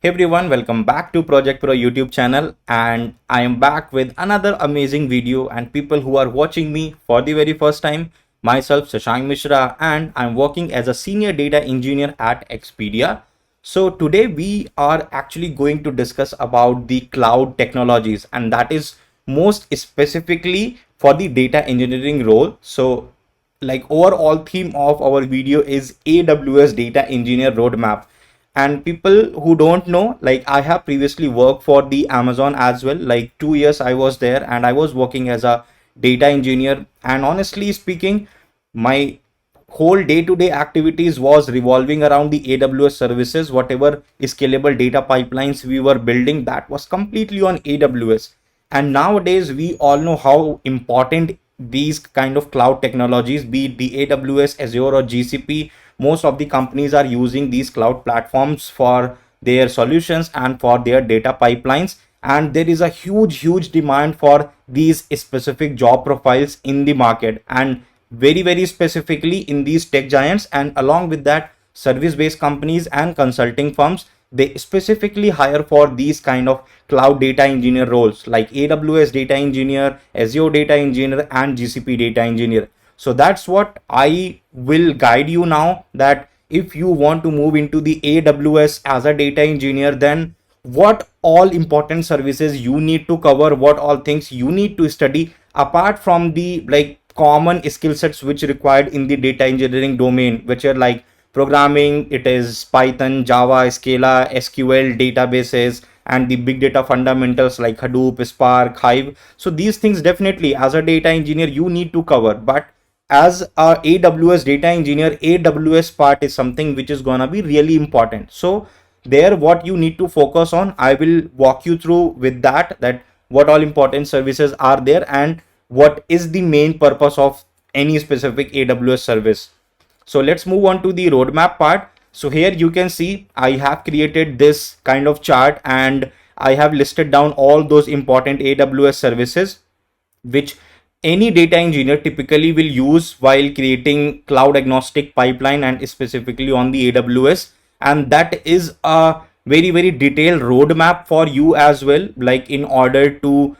Hey everyone, welcome back to Project Pro YouTube channel, and I am back with another amazing video. And people who are watching me for the very first time, myself Shashank Mishra, and I'm working as a senior data engineer at Expedia. So today we are actually going to discuss about the cloud technologies, and that is most specifically for the data engineering role. So like overall theme of our video is AWS Data Engineer Roadmap. And people who don't know, like I have previously worked for the Amazon as well. Like 2 years I was there and I was working as a data engineer, and honestly speaking, my whole day-to-day activities was revolving around the AWS services. Whatever scalable data pipelines we were building, that was completely on AWS. And nowadays we all know how important these kind of cloud technologies, be it the AWS, Azure or GCP. Most of the companies are using these cloud platforms for their solutions and for their data pipelines, and there is a huge demand for these specific job profiles in the market, and very specifically in these tech giants. And along with that, service based companies and consulting firms, they specifically hire for these kind of cloud data engineer roles like AWS data engineer, Azure data engineer and GCP data engineer. So that's what I will guide you now, that if you want to move into the AWS as a data engineer, then what all important services you need to cover, what all things you need to study apart from the like common skill sets which required in the data engineering domain, which are like programming, it is Python, Java, Scala, SQL, databases, and the big data fundamentals like Hadoop, Spark, Hive. So these things definitely as a data engineer you need to cover. But as a AWS data engineer, AWS part is something which is gonna be really important. So there, what you need to focus on, I will walk you through with that what all important services are there and what is the main purpose of any specific AWS service. So let's move on to the roadmap part. So here you can see I have created this kind of chart, and I have listed down all those important AWS services which any data engineer typically will use while creating cloud agnostic pipeline, and specifically on the AWS. And that is a very detailed roadmap for you as well, like in order to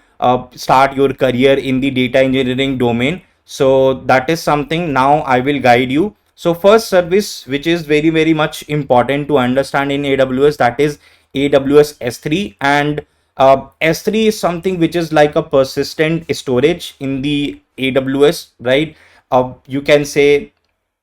start your career in the data engineering domain. So that is something now I will guide you. So first service which is very much important to understand in AWS, that is AWS S3. And S3 is something which is like a persistent storage in the AWS, right? You can say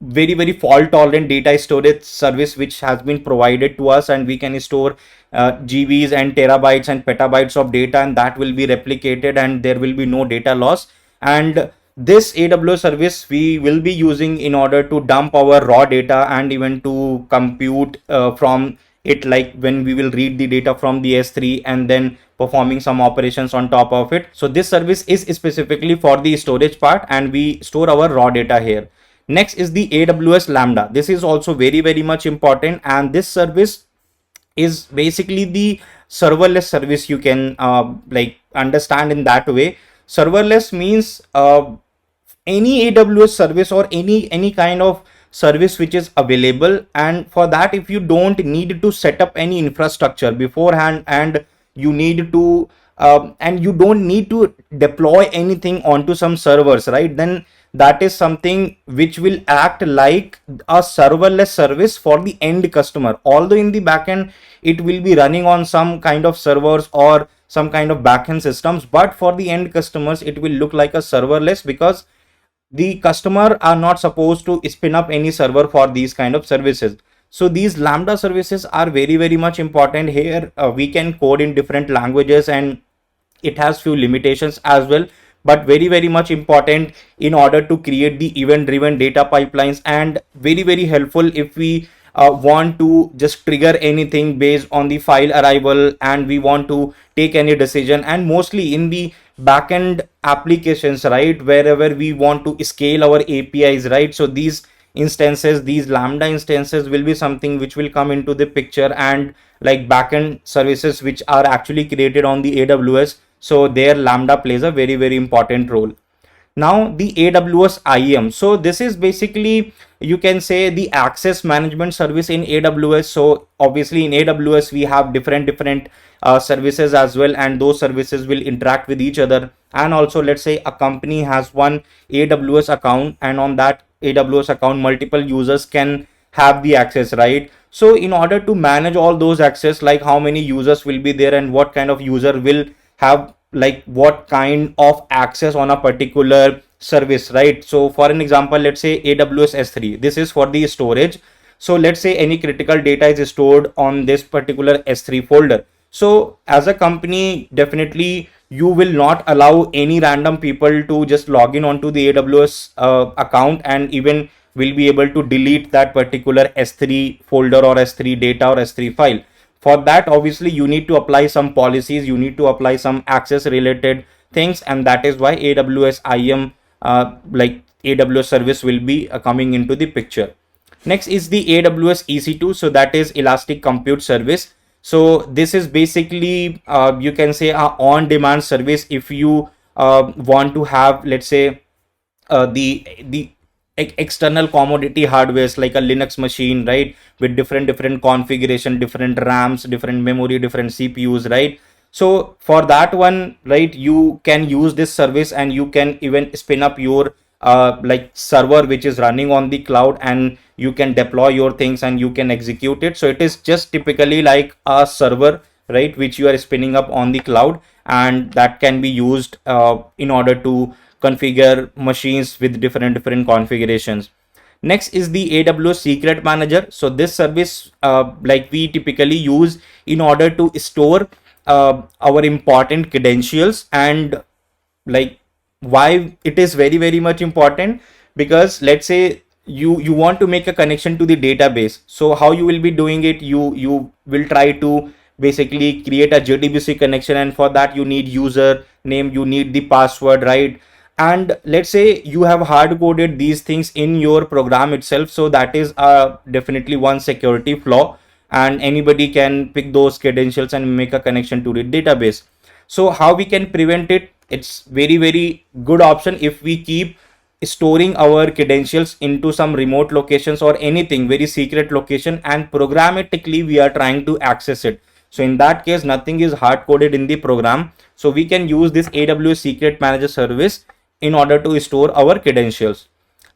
very fault tolerant data storage service which has been provided to us, and we can store GBs and terabytes and petabytes of data, and that will be replicated and there will be no data loss. And this AWS service we will be using in order to dump our raw data and even to compute from it, like when we will read the data from the S3 and then performing some operations on top of it. So this service is specifically for the storage part, and we store our raw data here. Next is the AWS Lambda. This is also very much important, and this service is basically the serverless service. You can like understand in that way. Serverless means any AWS service or any kind of service which is available, and for that, if you don't need to set up any infrastructure beforehand, and you need to and you don't need to deploy anything onto some servers, right? Then that is something which will act like a serverless service for the end customer. Although in the backend it will be running on some kind of servers or some kind of backend systems, but for the end customers it will look like a serverless, because the customer are not supposed to spin up any server for these kind of services. So these Lambda services are very much important. Here we can code in different languages, and it has few limitations as well, but very much important in order to create the event driven data pipelines, and very helpful if we want to just trigger anything based on the file arrival and we want to take any decision. And mostly in the backend applications, right, wherever we want to scale our APIs, right? So these instances, these Lambda instances will be something which will come into the picture, and like backend services which are actually created on the AWS, so their Lambda plays a very important role. Now the AWS IAM. So this is basically you can say the access management service in AWS. So obviously in AWS we have different services as well, and those services will interact with each other. And also, let's say a company has one AWS account, and on that AWS account multiple users can have the access, right? So in order to manage all those access, like how many users will be there and what kind of user will have like what kind of access on a particular service, right? So for an example, let's say AWS S3, this is for the storage. So let's say any critical data is stored on this particular S3 folder. So as a company, definitely you will not allow any random people to just log in onto the AWS account and even will be able to delete that particular S3 folder or S3 data or S3 file. For that, obviously you need to apply some policies, you need to apply some access related things, and that is why AWS IAM like AWS service will be coming into the picture. Next is the AWS EC2, so that is Elastic Compute Service. So this is basically you can say a on-demand service. If you want to have, let's say, the external commodity hardwares like a Linux machine, right, with different configuration, different RAMs, different memory, different CPUs, right? So for that one, right, you can use this service and you can even spin up your like server which is running on the cloud, and you can deploy your things and you can execute it. So it is just typically like a server, right, which you are spinning up on the cloud, and that can be used in order to configure machines with different configurations. Next is the AWS Secret Manager. So this service like we typically use in order to store our important credentials. And like why it is very much important, because let's say you want to make a connection to the database. So how you will be doing it, you will try to basically create a JDBC connection, and for that you need user name, you need the password, right? And let's say you have hard coded these things in your program itself, so that is definitely one security flaw, and anybody can pick those credentials and make a connection to the database. So how we can prevent it? It's very good option if we keep storing our credentials into some remote locations or anything very secret location, and programmatically we are trying to access it. So in that case, nothing is hard coded in the program, so we can use this AWS Secret Manager service in order to store our credentials.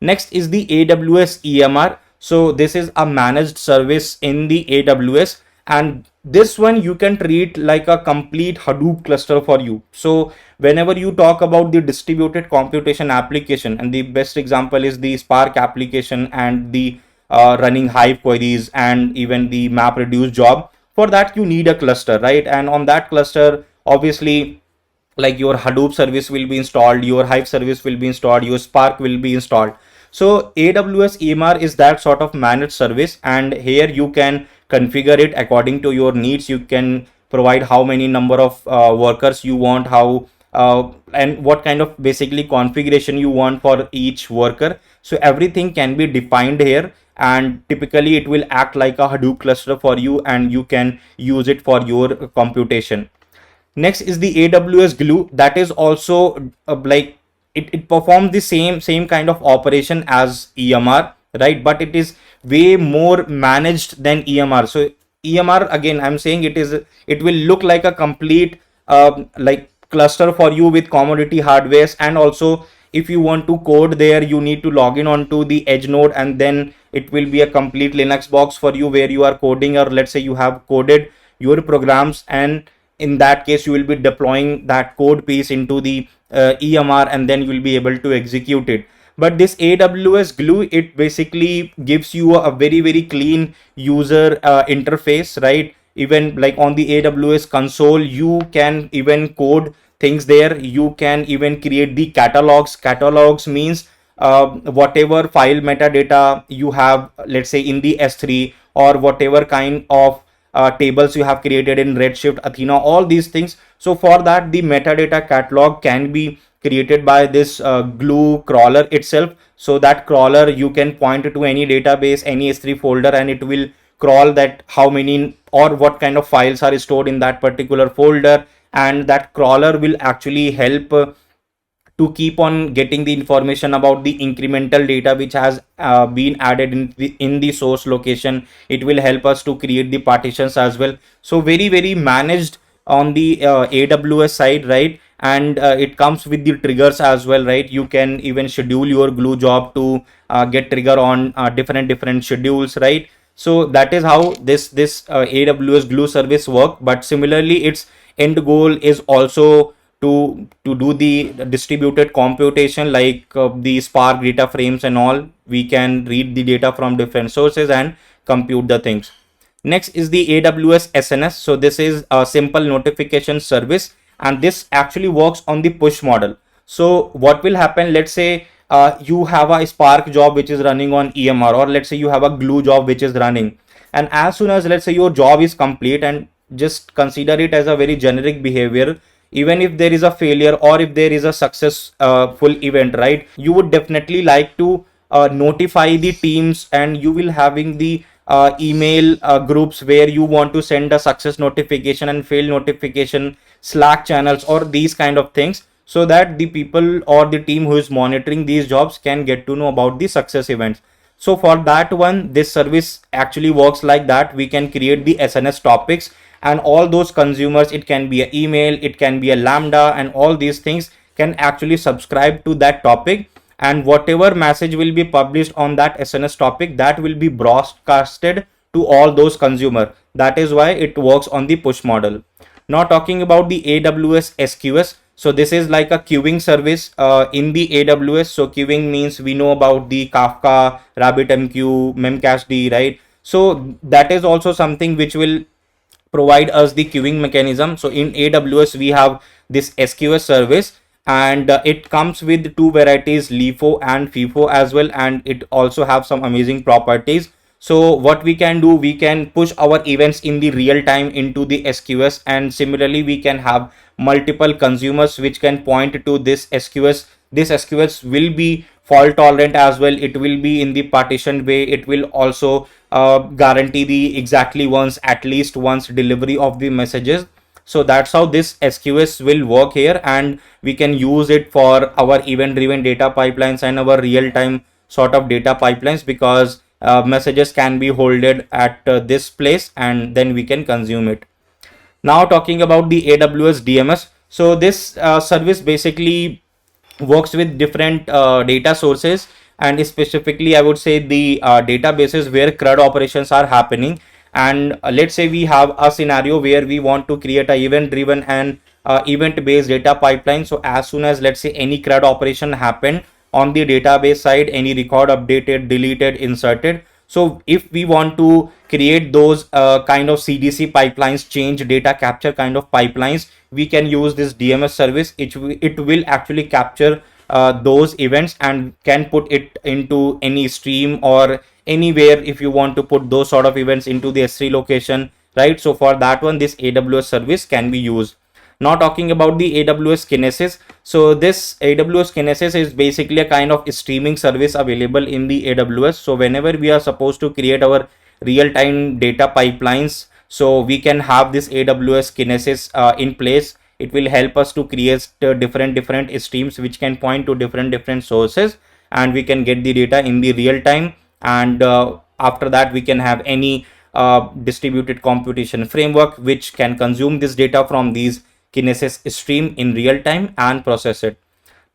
Next is the AWS EMR. So this is a managed service in the AWS, and this one you can treat like a complete Hadoop cluster for you. So whenever you talk about the distributed computation application, and the best example is the Spark application and the running Hive queries and even the MapReduce job, for that you need a cluster, right? And on that cluster, obviously, like your Hadoop service will be installed, your Hive service will be installed, your Spark will be installed. So AWS EMR is that sort of managed service, and here you can configure it according to your needs. You can provide how many number of workers you want, how and what kind of basically configuration you want for each worker. So everything can be defined here, and typically it will act like a Hadoop cluster for you, and you can use it for your computation. Next is the AWS Glue. That is also like it performs the same kind of operation as EMR, right? But it is way more managed than EMR. So EMR, again, I'm saying it will look like a complete like cluster for you with commodity hardwares, and also if you want to code there, you need to log in onto the edge node, and then it will be a complete Linux box for you where you are coding, or let's say you have coded your programs, and in that case you will be deploying that code piece into the EMR, and then you will be able to execute it. But this AWS Glue, it basically gives you a very clean user interface, right? Even like on the AWS console, you can even code things there. You can even create the catalogs means whatever file metadata you have, let's say in the S3, or whatever kind of tables you have created in Redshift, Athena, all these things. So for that, the metadata catalog can be created by this Glue crawler itself. So that crawler, you can point to any database, any S3 folder, and it will crawl that how many or what kind of files are stored in that particular folder, and that crawler will actually help to keep on getting the information about the incremental data which has been added in the source location. It will help us to create the partitions as well. So very managed on the AWS side, right? And it comes with the triggers as well, right? You can even schedule your glue job to get trigger on different schedules, right? So that is how this AWS glue service work. But similarly, its end goal is also to do the distributed computation, like the Spark data frames and all. We can read the data from different sources and compute the things. Next is the AWS SNS. So this is a simple notification service, and this actually works on the push model. So what will happen, let's say you have a Spark job which is running on EMR, or let's say you have a glue job which is running, and as soon as, let's say, your job is complete, and just consider it as a very generic behavior, even if there is a failure or if there is a successful event, right, you would definitely like to notify the teams, and you will having the email groups where you want to send a success notification and fail notification, Slack channels, or these kind of things, so that the people or the team who is monitoring these jobs can get to know about the success events. So for that one, this service actually works like that. We can create the SNS topics, and all those consumers, it can be an email, it can be a Lambda, and all these things can actually subscribe to that topic, and whatever message will be published on that SNS topic, that will be broadcasted to all those consumer. That is why it works on the push model. Now talking about the AWS SQS. So this is like a queuing service in the AWS. So queuing means we know about the Kafka, RabbitMQ, Memcached, right? So that is also something which will provide us the queuing mechanism. So in AWS we have this SQS service, and it comes with two varieties, LIFO and FIFO as well, and it also have some amazing properties. So what we can do, we can push our events in the real time into the SQS, and similarly we can have multiple consumers which can point to this SQS. This SQS will be fault tolerant as well. It will be in the partitioned way. It will also guarantee the exactly once, at least once delivery of the messages. So that's how this SQS will work here, and we can use it for our event driven data pipelines and our real time sort of data pipelines, because messages can be holded at this place, and then we can consume it. Now talking about the AWS DMS. So this service basically works with different data sources, and specifically I would say the databases where CRUD operations are happening. And let's say we have a scenario where we want to create a event driven and event based data pipeline. So as soon as, let's say, any CRUD operation happened on the database side, any record updated, deleted, inserted, so if we want to create those kind of CDC pipelines, change data capture kind of pipelines, we can use this DMS service. It will actually capture those events and can put it into any stream or anywhere if you want to put those sort of events into the S3 location, right? So for that one, this AWS service can be used. Now talking about the AWS Kinesis. So this AWS Kinesis is basically a kind of streaming service available in the AWS. So whenever we are supposed to create our real-time data pipelines, so we can have this AWS Kinesis in place. It will help us to create different streams which can point to different sources, and we can get the data in the real time. And after that, we can have any distributed computation framework which can consume this data from these Kinesis stream in real time and process it.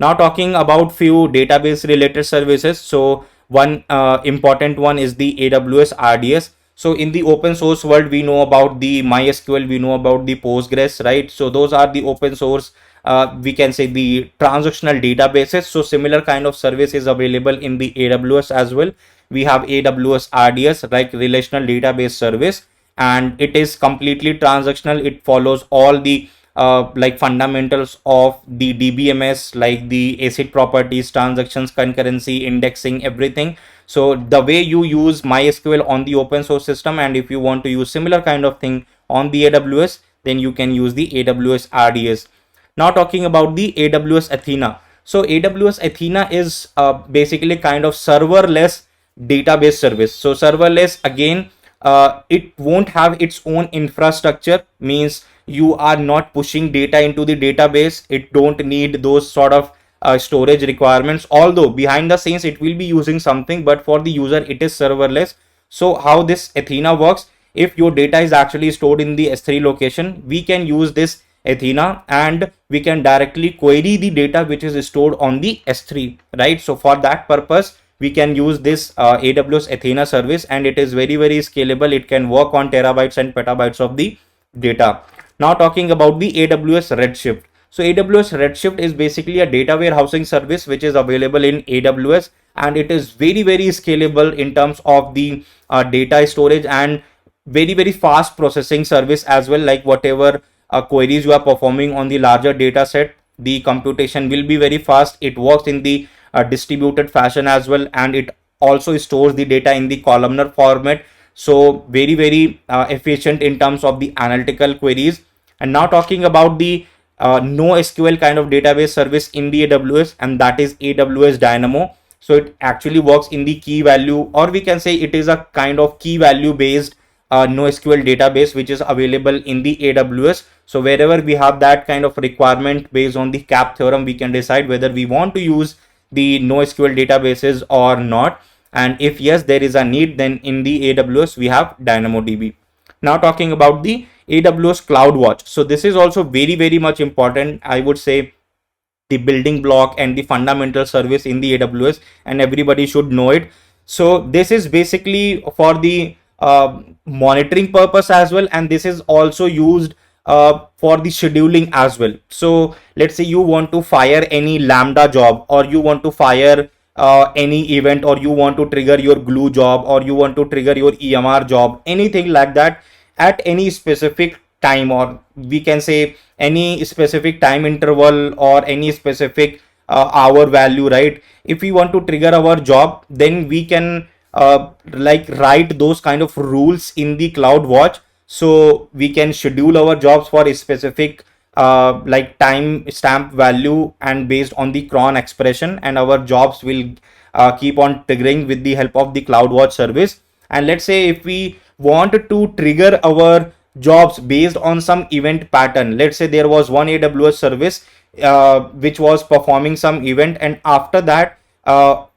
Now talking about few database related services. So one important one is the AWS RDS. So in the open source world, we know about the MySQL, we know about the Postgres, right? So those are the open source, we can say, the transactional databases. So similar kind of service is available in the AWS as well. We have AWS RDS, like relational database service, and it is completely transactional. It follows all the like fundamentals of the DBMS, like the ACID properties, transactions, concurrency, indexing, everything. So the way you use MySQL on the open source system, and if you want to use similar kind of thing on the AWS, then you can use the AWS RDS. Now talking about the AWS Athena. So AWS Athena is basically kind of serverless database service. So serverless, again, it won't have its own infrastructure, means you are not pushing data into the database. It don't need those sort of storage requirements, although behind the scenes it will be using something, but for the user it is serverless. So how this Athena works, if your data is actually stored in the S3 location, we can use this Athena and we can directly query the data which is stored on the S3, right? So for that purpose, we can use this AWS Athena service, and it is very, very scalable. It can work on terabytes and petabytes of the data. Now talking about the AWS Redshift. So AWS Redshift is basically a data warehousing service which is available in AWS, and it is very, very scalable in terms of the data storage and very, very fast processing service as well. Like whatever queries you are performing on the larger data set, the computation will be very fast. It works in the distributed fashion as well, and it also stores the data in the columnar format. So very, very efficient in terms of the analytical queries. And now talking about the NoSQL kind of database service in the AWS, and that is AWS Dynamo. So it actually works in the key value, or we can say it is a kind of key value based NoSQL database which is available in the AWS. So wherever we have that kind of requirement based on the CAP theorem, we can decide whether we want to use the NoSQL databases or not. And if yes, there is a need, then in the AWS we have DynamoDB. Now talking about the AWS CloudWatch. So this is also very, very much important. I would say the building block and the fundamental service in the AWS, and everybody should know it. So this is basically for the monitoring purpose as well, and this is also used for the scheduling as well. So let's say you want to fire any Lambda job, or you want to fire any event, or you want to trigger your glue job, or you want to trigger your EMR job, anything like that at any specific time, or we can say any specific time interval or any specific hour value, right? If we want to trigger our job, then we can like write those kind of rules in the CloudWatch, so we can schedule our jobs for a specific like time stamp value and based on the cron expression, and our jobs will keep on triggering with the help of the CloudWatch service. And let's say if we want to trigger our jobs based on some event pattern, let's say there was one AWS service which was performing some event, and after that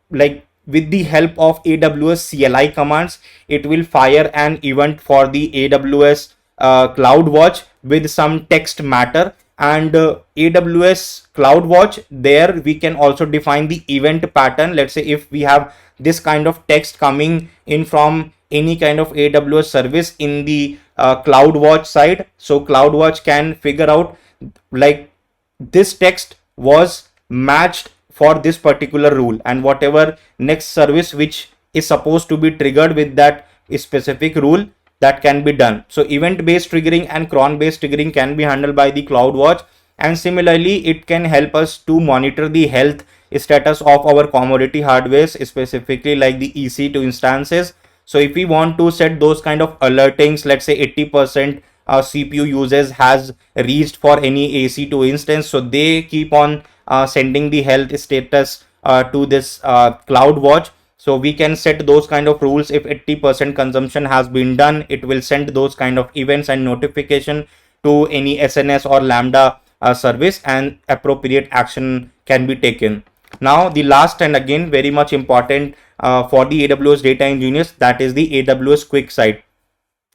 like with the help of AWS CLI commands, it will fire an event for the AWS CloudWatch with some text matter. And AWS CloudWatch, there we can also define the event pattern. Let's say if we have this kind of text coming in from any kind of AWS service in the CloudWatch side, so CloudWatch can figure out like this text was matched for this particular rule, and whatever next service which is supposed to be triggered with that specific rule, that can be done. So event based triggering and cron based triggering can be handled by the CloudWatch, and similarly it can help us to monitor the health status of our commodity hardwares, specifically like the EC2 instances. So if we want to set those kind of alertings, let's say 80% CPU usage has reached for any AC2 instance, so they keep on sending the health status to this CloudWatch. So we can set those kind of rules. If 80% consumption has been done, it will send those kind of events and notification to any SNS or Lambda service, and appropriate action can be taken. Now the last and again very much important for the AWS data engineers, that is the AWS QuickSight.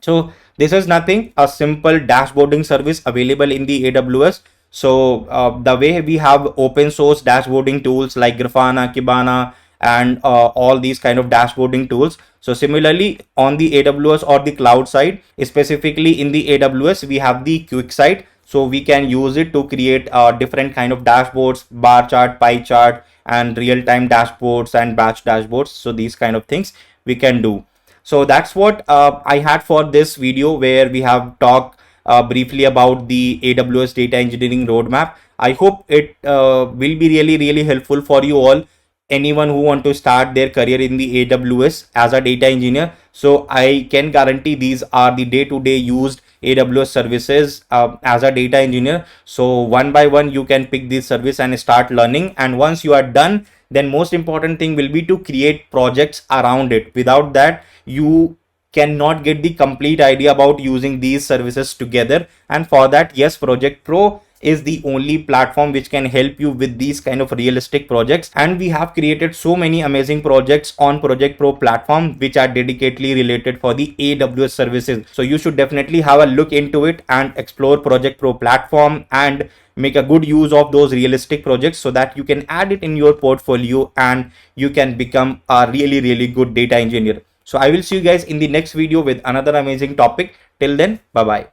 So this is nothing, a simple dashboarding service available in the AWS. So the way we have open source dashboarding tools like Grafana, Kibana, and all these kind of dashboarding tools. So similarly on the AWS or the cloud side, specifically in the AWS, we have the QuickSight. So we can use it to create different kind of dashboards, bar chart, pie chart, and real-time dashboards and batch dashboards. So these kind of things we can do. So that's what I had for this video, where we have talked briefly about the AWS data engineering roadmap. I hope it will be really helpful for you all, anyone who want to start their career in the AWS as a data engineer. So I can guarantee these are the day-to-day used AWS services as a data engineer. So one by one you can pick this service and start learning, and once you are done, then most important thing will be to create projects around it. Without that, you cannot get the complete idea about using these services together. And for that, yes, Project Pro is the only platform which can help you with these kind of realistic projects. And we have created so many amazing projects on Project Pro platform which are dedicatedly related for the AWS services. So you should definitely have a look into it and explore Project Pro platform and make a good use of those realistic projects so that you can add it in your portfolio and you can become a really good data engineer. So I will see you guys in the next video with another amazing topic. Till then, bye bye.